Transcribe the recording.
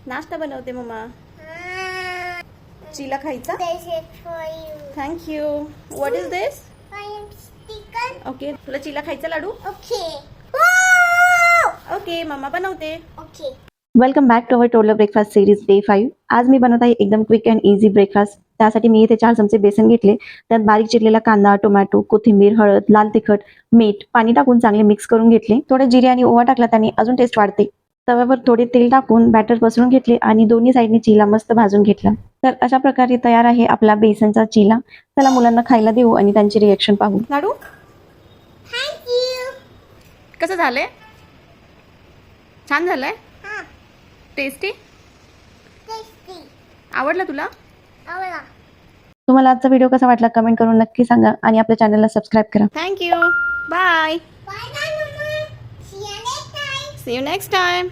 नाश्ता बनवते मम्मा. चिला खायचा. Thank you. What is this? Okay, तुला चिला खायचा लाडू? ओके मम्मा बनवते. Welcome back to our toddler breakfast series day 5. आज मी बनवत आहे एकदम क्विक अँड इझी ब्रेकफास्ट. त्यासाठी मी इथे 4 चमचे बेसन घेतले. त्यात बारीक चिरलेला कांदा, टोमॅटो, कोथिंबीर, हळद, लाल तिखट, मीठ, पाणी टाकून चांगले मिक्स करून घेतले. थोडे जिरे आणि ओवा टाकला त्याने अजून टेस्ट वाढते. तव्यावर थोडे तेल टाकून बॅटर पसरून घेतले आणि दोन्ही साईडने चिला मस्त भाजून घेतला. तर अशा प्रकारे तयार आहे आपला बेसनचा चिला. चला मुलांना खायला देऊ आणि त्यांची रिएक्शन पाहू. लाडू कसं झालंय? छान झालंय. टेस्टी आवडला तुला? तुम्हाला आजचा व्हिडिओ कसा वाटला कमेंट करून नक्की सांगा आणि आपल्या चॅनलला सबस्क्राईब करा. Thank you. Bye. See you next time.